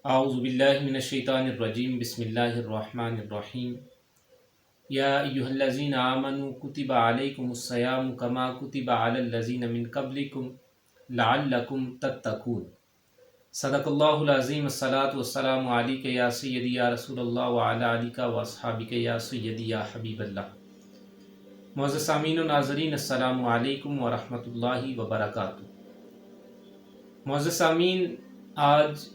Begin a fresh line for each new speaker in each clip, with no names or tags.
اعوذ باللہ من الشیطان الرجیم بسم اللہ الرحمن الرحیم یا ایہا الذین آمنوا کتب علیکم الصیام کما کتب علی الذین من قبلکم لعلکم تتقون۔ صدق اللہ العظیم۔ الصلاۃ والسلام علیک یا سیدی یا رسول اللہ وعلی آلک واصحابک یا سیدی یا حبیب اللہ۔ معزز سامعین و ناظرین، السلام علیکم ورحمۃ اللہ وبرکاتہ۔ معزز سامعین، آج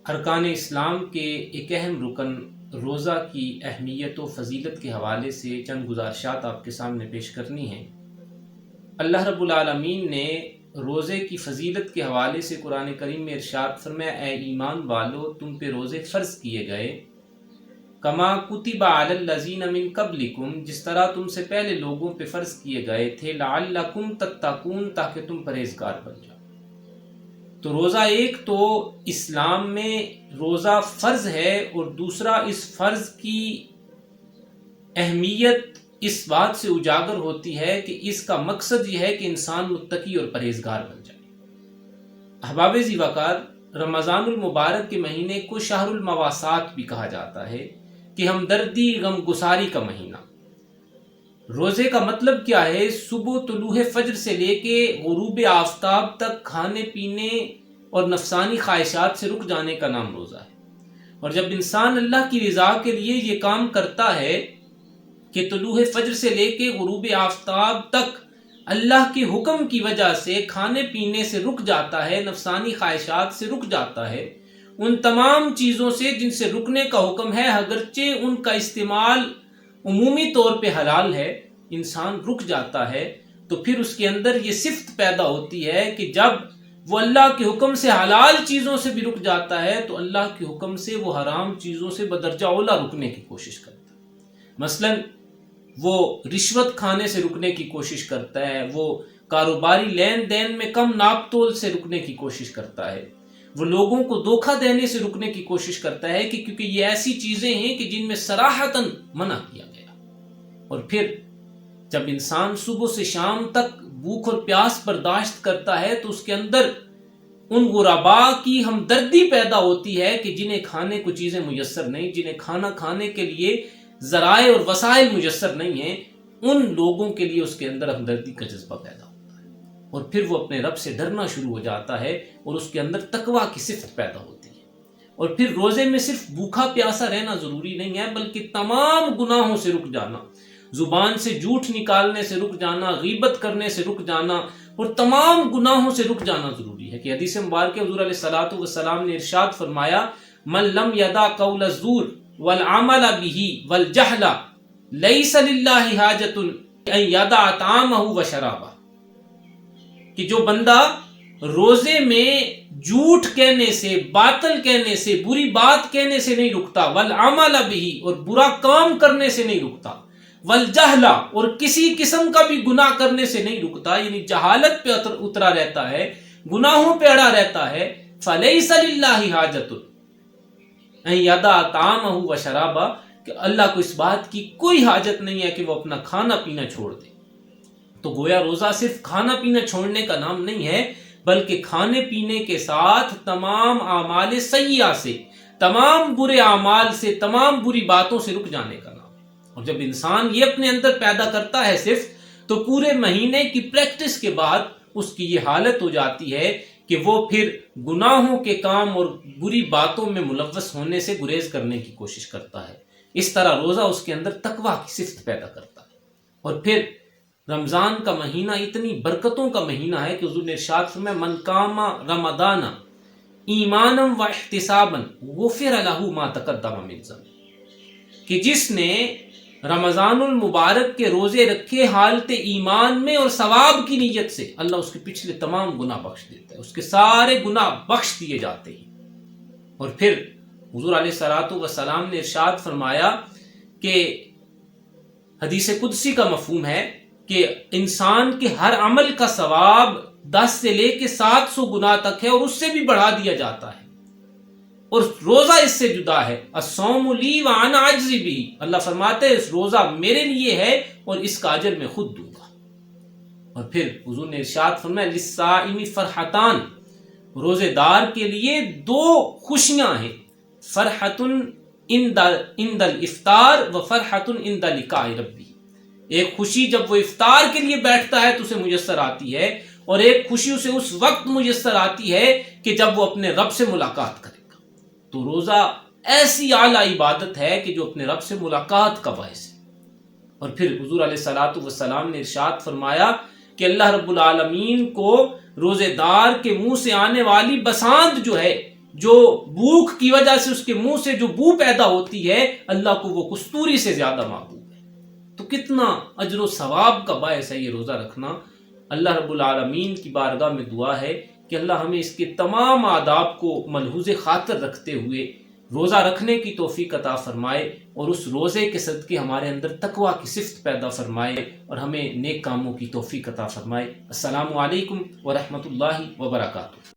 ارکان اسلام کے ایک اہم رکن روزہ کی اہمیت و فضیلت کے حوالے سے چند گزارشات آپ کے سامنے پیش کرنی ہیں۔ اللہ رب العالمین نے روزے کی فضیلت کے حوالے سے قرآن کریم میں ارشاد فرمایا، اے ایمان والو، تم پہ روزے فرض کیے گئے کما کتب علی الذین من قبلکم، جس طرح تم سے پہلے لوگوں پہ فرض کیے گئے تھے، لعلکم تتقون، تاکہ تم پرہیزگار بن جاؤ۔ تو روزہ ایک تو اسلام میں روزہ فرض ہے، اور دوسرا اس فرض کی اہمیت اس بات سے اجاگر ہوتی ہے کہ اس کا مقصد یہ ہے کہ انسان متقی اور پرہیزگار بن جائے۔ احباب ذی وقار، رمضان المبارک کے مہینے کو شہر المواسات بھی کہا جاتا ہے کہ ہمدردی غم گساری کا مہینہ۔ روزے کا مطلب کیا ہے؟ صبح طلوع فجر سے لے کے غروب آفتاب تک کھانے پینے اور نفسانی خواہشات سے رک جانے کا نام روزہ ہے۔ اور جب انسان اللہ کی رضا کے لیے یہ کام کرتا ہے کہ طلوع فجر سے لے کے غروب آفتاب تک اللہ کے حکم کی وجہ سے کھانے پینے سے رک جاتا ہے، نفسانی خواہشات سے رک جاتا ہے، ان تمام چیزوں سے جن سے رکنے کا حکم ہے، اگرچہ ان کا استعمال عمومی طور پہ حلال ہے، انسان رک جاتا ہے، تو پھر اس کے اندر یہ صفت پیدا ہوتی ہے کہ جب وہ اللہ کے حکم سے حلال چیزوں سے بھی رک جاتا ہے تو اللہ کے حکم سے وہ حرام چیزوں سے بدرجہ اولا رکنے کی کوشش کرتا ہے۔ مثلا وہ رشوت کھانے سے رکنے کی کوشش کرتا ہے، وہ کاروباری لین دین میں کم ناپ تول سے رکنے کی کوشش کرتا ہے، وہ لوگوں کو دھوکہ دینے سے رکنے کی کوشش کرتا ہے کہ کیونکہ یہ ایسی چیزیں ہیں کہ جن میں صراحتاً منع کیا گیا۔ اور پھر جب انسان صبح سے شام تک بھوک اور پیاس برداشت کرتا ہے تو اس کے اندر ان غرباء کی ہمدردی پیدا ہوتی ہے کہ جنہیں کھانے کو چیزیں میسر نہیں، جنہیں کھانا کھانے کے لیے ذرائع اور وسائل میسر نہیں ہیں، ان لوگوں کے لیے اس کے اندر ہمدردی کا جذبہ پیدا ہوتا ہے، اور پھر وہ اپنے رب سے ڈرنا شروع ہو جاتا ہے اور اس کے اندر تقویٰ کی صفت پیدا ہوتی ہے۔ اور پھر روزے میں صرف بھوکا پیاسا رہنا ضروری نہیں ہے، بلکہ تمام گناہوں سے رک جانا، زبان سے جھوٹ نکالنے سے رک جانا، غیبت کرنے سے رک جانا، اور تمام گناہوں سے رک جانا ضروری ہے۔ کہ حدیث مبارکہ حضور علیہ الصلوۃ والسلام نے ارشاد فرمایا، من لم یدع قول الزور والعمل به والجہل لیس للہ حاجۃ ان یدع طعامہ وشرابہ، کہ جو بندہ روزے میں جھوٹ کہنے سے، باطل کہنے سے، بری بات کہنے سے نہیں رکتا، والعمل به، اور برا کام کرنے سے نہیں رکتا، والجہل، اور کسی قسم کا بھی گناہ کرنے سے نہیں رکتا، یعنی جہالت پہ اترا رہتا ہے، گناہوں پہ اڑا رہتا ہے، فلیس للہ حاجۃ ان یدع طعامہ وشرابہ، کہ اللہ کو اس بات کی کوئی حاجت نہیں ہے کہ وہ اپنا کھانا پینا چھوڑ دے۔ تو گویا روزہ صرف کھانا پینا چھوڑنے کا نام نہیں ہے، بلکہ کھانے پینے کے ساتھ تمام اعمال سیئہ سے، تمام برے اعمال سے، تمام بری باتوں سے رک جانے کا نام۔ اور جب انسان یہ اپنے اندر پیدا کرتا ہے صرف، تو پورے مہینے کی پریکٹس کے بعد اس کی یہ حالت ہو جاتی ہے کہ وہ پھر گناہوں کے کام اور بری باتوں میں ملوث ہونے سے گریز کرنے کی کوشش کرتا ہے۔ اس طرح روزہ اس کے اندر تقویٰ کی صفت پیدا کرتا ہے۔ اور پھر رمضان کا مہینہ اتنی برکتوں کا مہینہ ہے کہ حضور نے ارشاد فرمایا، من قام رمضان ایمانا و احتسابا غفر لہ ما تقدم من ذنبہ، کہ جس نے رمضان المبارک کے روزے رکھے حالت ایمان میں اور ثواب کی نیت سے، اللہ اس کے پچھلے تمام گناہ بخش دیتا ہے، اس کے سارے گناہ بخش دیے جاتے ہیں۔ اور پھر حضور علیہ الصلوۃ والسلام نے ارشاد فرمایا کہ حدیث قدسی کا مفہوم ہے کہ انسان کے ہر عمل کا ثواب 10 سے لے کے 700 گناہ تک ہے، اور اس سے بھی بڑھا دیا جاتا ہے، اور روزہ اس سے جدا ہے۔ الصوم لی وانا اجزی بہ، اللہ فرماتے ہیں اس روزہ میرے لیے ہے اور اس کا اجر میں خود دوں گا۔ اور پھر حضور نے ارشاد فرمایا، للصائم فرحتان، روزے دار کے لیے دو خوشیاں ہیں، فرحت عند الافطار و فرحت عند لقاء ربی. ایک خوشی جب وہ افطار کے لیے بیٹھتا ہے تو اسے میسر آتی ہے، اور ایک خوشی اسے اس وقت میسر آتی ہے کہ جب وہ اپنے رب سے ملاقات کرے گا. تو روزہ ایسی اعلیٰ عبادت ہے کہ جو اپنے رب سے ملاقات کا باعث ہے. اور پھر حضور علیہ الصلوۃ والسلام نے ارشاد فرمایا کہ اللہ رب العالمین کو روزے دار کے منہ سے آنے والی بساند جو ہے، جو بھوک کی وجہ سے اس کے منہ سے جو بو پیدا ہوتی ہے، اللہ کو وہ کستوری سے زیادہ محبوب ہے. تو کتنا اجر و ثواب کا باعث ہے یہ روزہ رکھنا. اللہ رب العالمین کی بارگاہ میں دعا ہے کہ اللہ ہمیں اس کے تمام آداب کو ملحوظ خاطر رکھتے ہوئے روزہ رکھنے کی توفیق عطا فرمائے، اور اس روزے کے صدقے ہمارے اندر تقویٰ کی صفت پیدا فرمائے اور ہمیں نیک کاموں کی توفیق عطا فرمائے. السلام علیکم ورحمۃ اللہ وبرکاتہ.